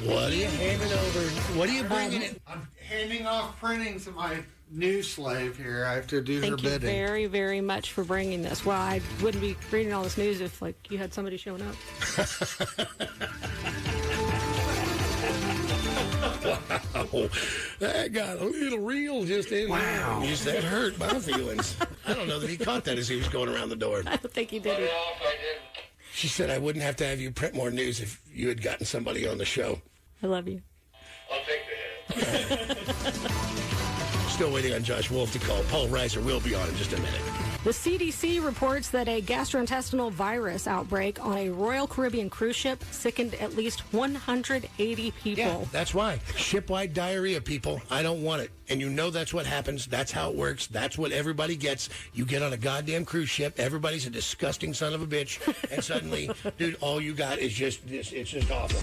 What are you handing over? What are you bringing in? I'm handing off printings to my new slave here. I have to do her Thank you bidding. very, very much for bringing this. Well, I wouldn't be reading all this news if, like, you had somebody showing up. Wow. That got a little real just in there. Just that hurt my feelings. I don't know that he caught that as he was going around the door. I don't think he did it. She said I wouldn't have to have you print more news if you had gotten somebody on the show. I love you. I'll take the hit. Still waiting on Josh Wolf to call. Paul Reiser will be on in just a minute. The CDC reports that a gastrointestinal virus outbreak on a Royal Caribbean cruise ship sickened at least 180 people. Yeah, that's why. Shipwide diarrhea, people. I don't want it. And you know that's what happens. That's how it works. That's what everybody gets. You get on a goddamn cruise ship. Everybody's a disgusting son of a bitch. And suddenly, dude, all you got is just this. It's just awful.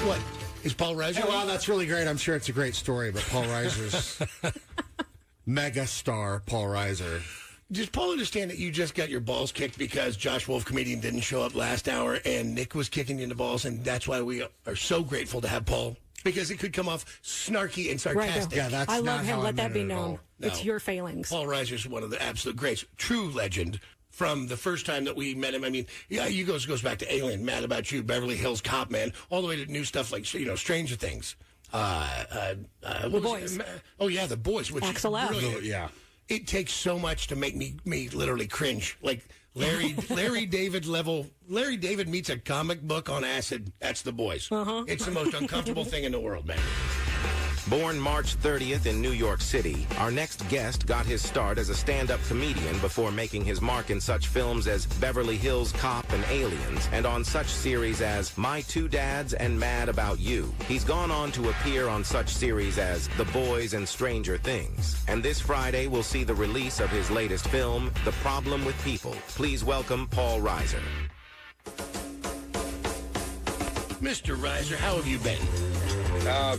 What? Is Paul Reiser? Hey, wow, that's really great. I'm sure it's a great story, but Paul Reiser's mega star, Paul Reiser. Does Paul understand that you just got your balls kicked because Josh Wolf, comedian, didn't show up last hour and Nick was kicking you in the balls, and that's why we are so grateful to have Paul, because it could come off snarky and sarcastic. Yeah, that's I not love him. how Let I that meant be it at all. known. No. It's your failings. Paul Reiser's one of the absolute greats, true legend. From the first time that we met him, I mean, yeah, he goes back to Alien, Mad About You, Beverly Hills Cop, man, all the way to new stuff like, Stranger Things. The Boys. Oh, yeah, The Boys. Which Axel F. Brilliant. Yeah. It takes so much to make me literally cringe. Like Larry David meets a comic book on acid. That's The Boys. It's the most uncomfortable thing in the world, man. Born March 30th in New York City, our next guest got his start as a stand-up comedian before making his mark in such films as Beverly Hills Cop and Aliens, and on such series as My Two Dads and Mad About You. He's gone on to appear on such series as The Boys and Stranger Things. And this Friday, we'll see the release of his latest film, The Problem with People. Please welcome Paul Reiser. Mr. Reiser, how have you been?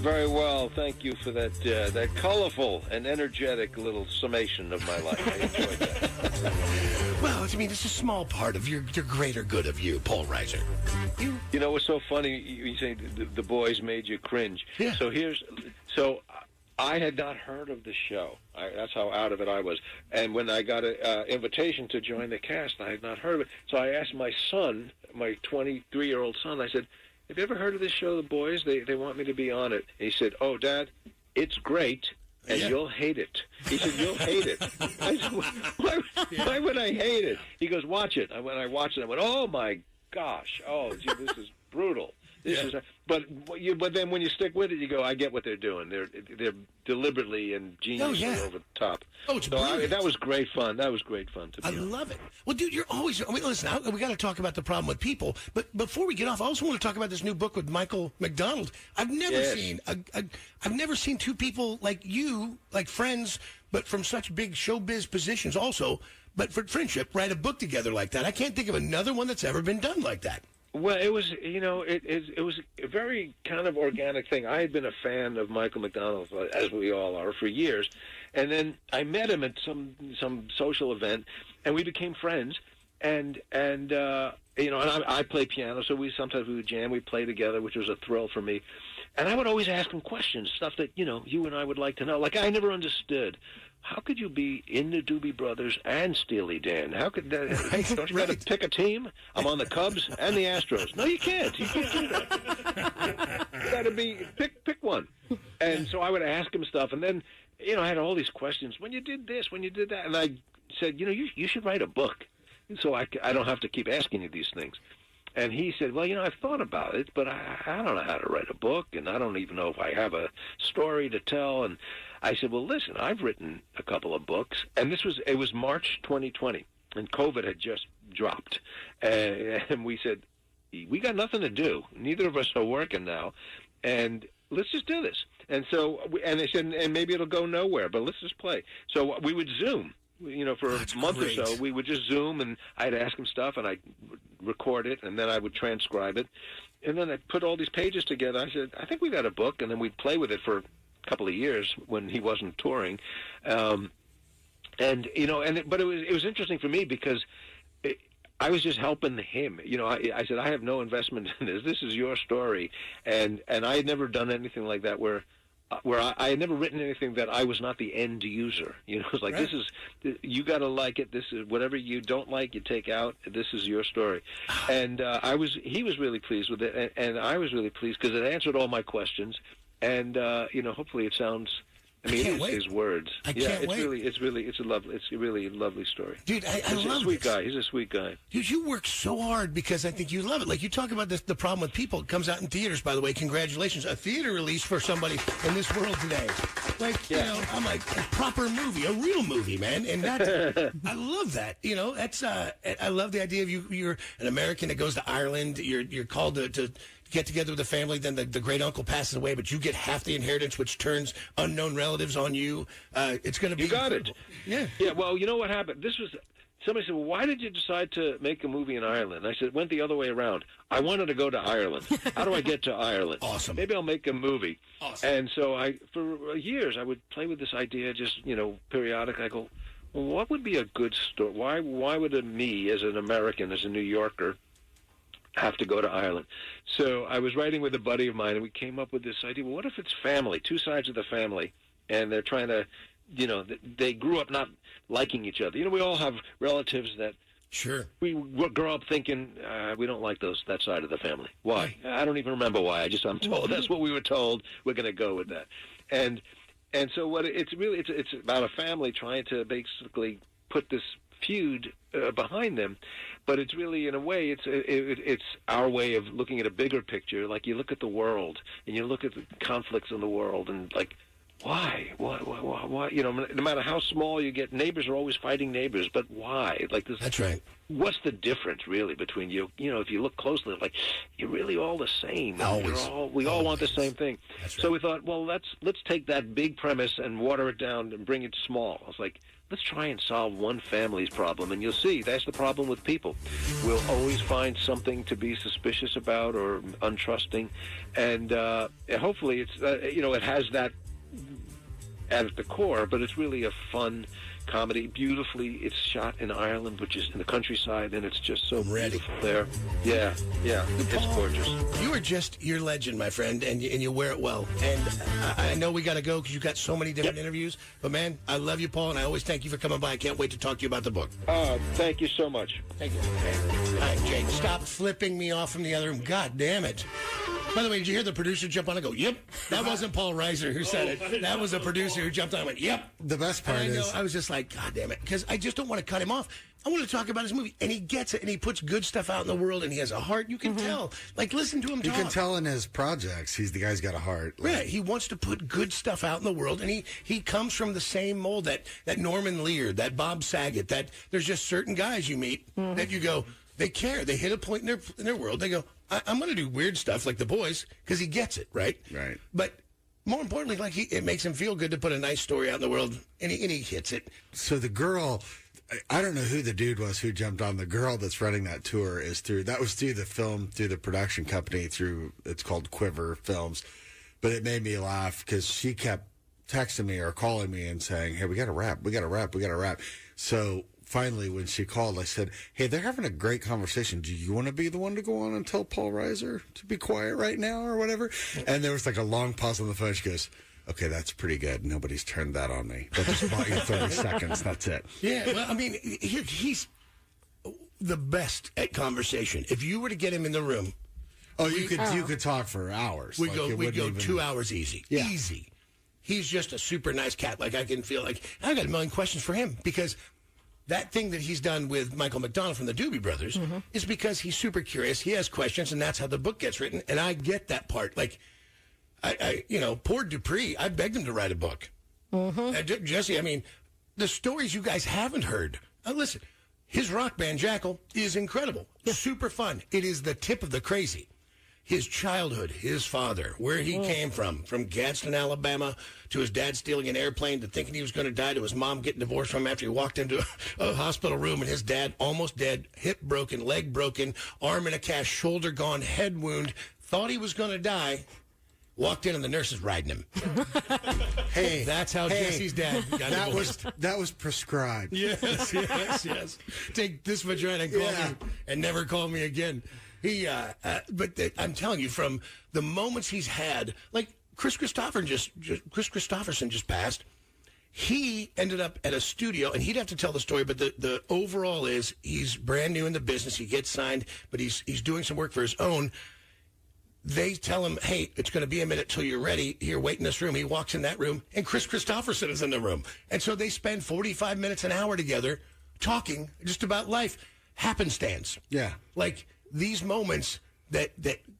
Very well. Thank you for that colorful and energetic little summation of my life. I enjoyed that. Well, I mean, it's a small part of your greater good of you, Paul Reiser. You know what's so funny? You say the boys made you cringe. Yeah. So I had not heard of the show. That's how out of it I was. And when I got an invitation to join the cast, I had not heard of it. So I asked my son, my 23-year-old son, I said, have you ever heard of this show, The Boys? They want me to be on it. And he said, oh, Dad, it's great, and you'll hate it. He said, you'll hate it. I said, why would I hate it? He goes, watch it. When I watched it, I went, oh, my gosh. Oh, gee, this is brutal. But then when you stick with it, you go, I get what they're doing. They're deliberately and geniusly over the top. Oh, it's brilliant. That was great fun. That was great fun to be on. I love it. Well, dude, you're always. I mean, listen, we got to talk about The Problem with People. But before we get off, I also want to talk about this new book with Michael McDonald. I've never seen two people like you, like friends, but from such big showbiz positions also, but for friendship, write a book together like that. I can't think of another one that's ever been done like that. Well, it was, it was a very kind of organic thing. I had been a fan of Michael McDonald, as we all are, for years, and then I met him at some social event, and we became friends. And I play piano, so we would jam, we play together, which was a thrill for me. And I would always ask him questions, stuff that you and I would like to know. Like I never understood. How could you be in the Doobie Brothers and Steely Dan? How could that? Don't you got to pick a team? I'm on the Cubs and the Astros. No, you can't. You can't do that. You got to be pick one. And so I would ask him stuff, and then I had all these questions. When you did this, when you did that, and I said, you should write a book, so I don't have to keep asking you these things. And he said, well, I've thought about it, but I don't know how to write a book, and I don't even know if I have a story to tell. And I said, well, listen, I've written a couple of books, and it was March 2020, and COVID had just dropped. And we said, we got nothing to do. Neither of us are working now, and let's just do this. And so, they said, and maybe it'll go nowhere, but let's just play. So we would Zoom. For a month or so, we would just Zoom, and I'd ask him stuff, and I'd record it, and then I would transcribe it. And then I put all these pages together. I said, I think we got a book, and then we'd play with it for a couple of years when he wasn't touring. But it was interesting for me because I was just helping him. You know, I said, I have no investment in this. This is your story. And I had never done anything like that where I had never written anything that I was not the end user. You know, it's like, Right. you got to like it. This is whatever you don't like, you take out. This is your story. And he was really pleased with it. And I was really pleased because it answered all my questions. And, you know, hopefully it sounds, I mean, can't it's wait. his words. I can't wait. It's a really lovely story. Dude, I He's love a sweet this. guy. He's a sweet guy. Dude, you work so hard because I think you love it. Like, you talk about this, the problem with people. It comes out in theaters, by the way. Congratulations. A theater release for somebody in this world today. Like, you know, I'm like, a proper movie, a real movie, man. And that, I love that. You know, that's, I love the idea of you're an American that goes to Ireland. You're called to get together with the family, then the great uncle passes away, but you get half the inheritance, which turns unknown relatives on you. It's going to be. You got it. Yeah. Yeah. Well, you know what happened? Somebody said, "Well, why did you decide to make a movie in Ireland?" I said, "It went the other way around. I wanted to go to Ireland. How do I get to Ireland? Awesome. Maybe I'll make a movie." Awesome. And so for years, I would play with this idea, just periodic. I go, "Well, what would be a good story? Why would me, as an American, as a New Yorker, have to go to Ireland?" So I was writing with a buddy of mine, and we came up with this idea. Well, what if it's family, two sides of the family, and they're trying to, they grew up not liking each other. We all have relatives that Sure. we grow up thinking we don't like that side of the family. Why? I don't even remember why. I'm told that's what we were told. We're going to go with that, and so what it's about a family trying to basically put this feud behind them, but it's really, in a way, it's our way of looking at a bigger picture. Like, you look at the world and you look at the conflicts in the world, and like, why? No matter how small you get, neighbors are always fighting neighbors, but why? Like this. That's right. What's the difference really between you? If you look closely, like, you're really all the same. Always. We all want the same thing. That's right. So we thought, well, let's take that big premise and water it down and bring it small. I was like, let's try and solve one family's problem, and you'll see that's the problem with people. We'll always find something to be suspicious about or untrusting, and hopefully it's it has that at the core, but it's really a fun comedy. Beautifully, it's shot in Ireland, which is in the countryside, and it's just so beautiful there. Yeah, it's gorgeous. You're legend, my friend, and you wear it well. And I know we got to go because you've got so many different interviews. But, man, I love you, Paul, and I always thank you for coming by. I can't wait to talk to you about the book. Thank you so much. Thank you. All right, Jake, stop flipping me off from the other room. God damn it. By the way, did you hear the producer jump on and go, yep? That wasn't Paul Reiser who said it. That was a producer who jumped on and went, yep. The best part is, I was just like, God damn it, because I just don't want to cut him off. I want to talk about his movie, and he gets it, and he puts good stuff out in the world, and he has a heart. You can tell. Like, listen to him talk. you can tell in his projects, the guy's got a heart. Like, Right, he wants to put good stuff out in the world, and he comes from the same mold that Norman Lear, that Bob Saget, that there's just certain guys you meet that you go, they care. They hit a point in their world. They go, I'm going to do weird stuff like The Boys because he gets it, right? Right. But more importantly, like it makes him feel good to put a nice story out in the world, and he hits it. So the girl, I don't know who the dude was who jumped on. The girl that's running that tour through the production company, it's called Quiver Films. But it made me laugh because she kept texting me or calling me and saying, hey, we got to wrap. So finally, when she called, I said, hey, they're having a great conversation. Do you want to be the one to go on and tell Paul Reiser to be quiet right now or whatever? And there was like a long pause on the phone. She goes, okay, that's pretty good. Nobody's turned that on me. They'll just bought you 30 seconds. That's it. Yeah, well, I mean, he's the best at conversation. If you were to get him in the room, you could talk for hours. we'd go 2 hours easy. Yeah. Easy. He's just a super nice cat. Like, I can feel like I got a million questions for him because that thing that he's done with Michael McDonald from the Doobie Brothers is because he's super curious. He has questions, and that's how the book gets written. And I get that part. Like, poor Dupree, I begged him to write a book. Jesse, I mean, the stories you guys haven't heard. Listen, his rock band, Jackal, is incredible. Super fun. It is the tip of the crazy. His childhood, his father, where he came from Gadsden, Alabama, to his dad stealing an airplane, to thinking he was going to die, to his mom getting divorced from him after he walked into a hospital room, and his dad almost dead, hip broken, leg broken, arm in a cast, shoulder gone, head wound, thought he was going to die, Walked in and the nurse is riding him. Hey, That's how Jesse's dad got divorced. that was prescribed. Yes. Take this vagina and call me, and never call me again. I'm telling you, from the moments he's had, like Chris Christopherson just passed. He ended up at a studio, and he'd have to tell the story, but the overall is he's brand new in the business. He gets signed, but he's doing some work for his own. They tell him, hey, it's going to be a minute till you're ready. Here, wait in this room. He walks in that room, and Chris Christopherson is in the room. And so they spend 45 minutes, an hour together talking just about life. Happenstance. Yeah. Like these moments that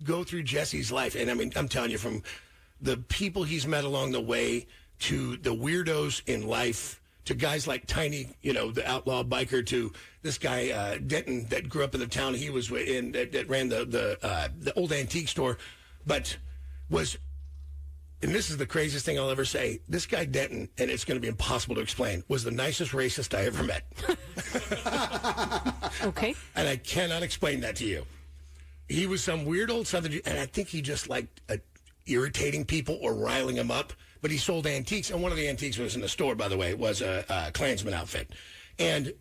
go through Jesse's life. And I mean, I'm telling you, from the people he's met along the way to the weirdos in life, to guys like Tiny, the outlaw biker, to this guy, Denton, that grew up in the town he was in, that ran the old antique store, but was, and this is the craziest thing I'll ever say, this guy Denton, and it's going to be impossible to explain, was the nicest racist I ever met. Okay. And I cannot explain that to you. He was some weird old Southern, and I think he just liked irritating people or riling them up. But he sold antiques, and one of the antiques was in the store, by the way. It was a Klansman outfit. And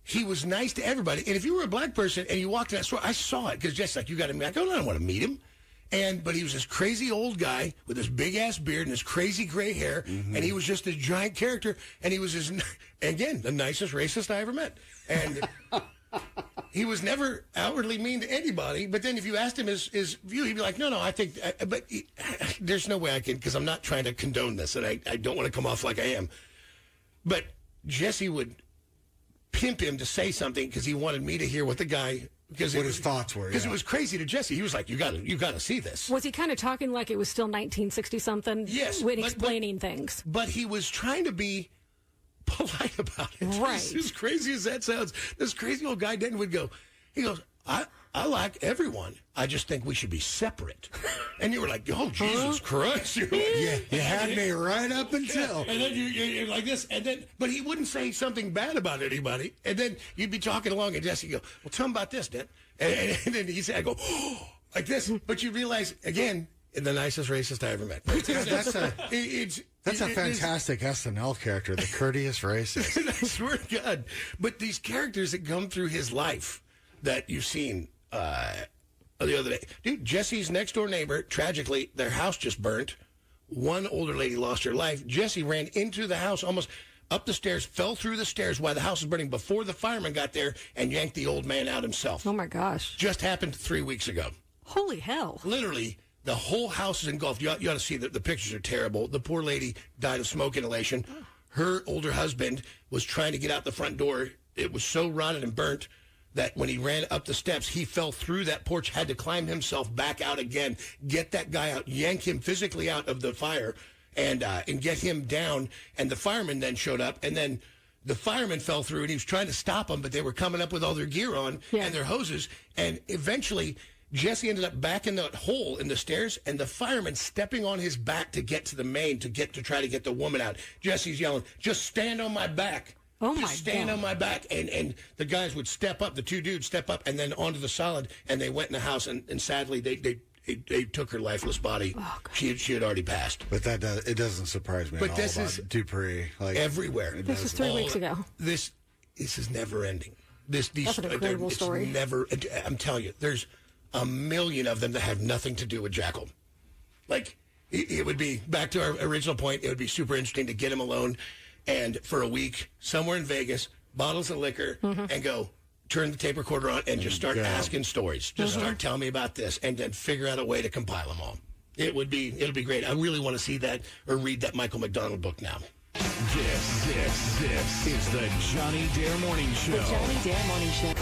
he was nice to everybody. And if you were a black person and you walked in that store, I saw it, because Jess like, you got to meet him. I go, no, I don't want to meet him. But he was this crazy old guy with this big-ass beard and this crazy gray hair, and he was just a giant character, and he was, again, the nicest racist I ever met. And he was never outwardly mean to anybody, but then if you asked him his view, he'd be like, no, I think, there's no way I can, because I'm not trying to condone this, and I don't want to come off like I am. But Jesse would pimp him to say something because he wanted me to hear what the guy, what his thoughts were. Because it was crazy to Jesse. He was like, you got to see this. Was he kind of talking like it was still 1960-something? Yes. When explaining things. But he was trying to be polite about it. Right. As crazy as that sounds, this crazy old guy Denton would go, he goes, I like everyone. I just think we should be separate. And you were like, oh, Jesus Christ. You're like, Yeah, you had me right up until. And then you're like this. And then, but he wouldn't say something bad about anybody. And then you'd be talking along, and Jesse would go, well, tell him about this, Dent. And then he said, I go, oh, like this. But you realize, again, the nicest racist I ever met. That's a fantastic SNL character, the courteous racist. I swear to God. But these characters that come through his life that you've seen the other day. Dude, Jesse's next door neighbor, tragically, their house just burnt. One older lady lost her life. Jesse ran into the house, almost up the stairs, fell through the stairs while the house was burning before the fireman got there, and yanked the old man out himself. Oh, my gosh. Just happened 3 weeks ago. Holy hell. Literally, the whole house is engulfed. You ought to see that the pictures are terrible. The poor lady died of smoke inhalation. Her older husband was trying to get out the front door. It was so rotted and burnt that when he ran up the steps, he fell through that porch, had to climb himself back out again, get that guy out, yank him physically out of the fire, and get him down. And the fireman then showed up, and then the fireman fell through, and he was trying to stop them, but they were coming up with all their gear on and their hoses. And eventually, Jesse ended up back in that hole in the stairs, and the fireman stepping on his back to get to the main, to try to get the woman out. Jesse's yelling, just stand on my back. Oh, my God. Just stand on my back. And the guys would step up, the two dudes step up, and then onto the solid, and they went in the house, and sadly, they took her lifeless body. Oh, she had already passed. But it doesn't surprise me but at all this about is Dupree. Like, everywhere. This was 3 weeks ago. This is never ending. That's an incredible story. I'm telling you, there's a million of them that have nothing to do with Jackal. Like, it would be, back to our original point, it would be super interesting to get him alone and for a week, somewhere in Vegas, bottles of liquor, and go, turn the tape recorder on and just start asking stories. Just start telling me about this, and then figure out a way to compile them all. It'll be great. I really want to see that or read that Michael McDonald book now. This is the Johnny Dare Morning Show. The Johnny Dare Morning Show.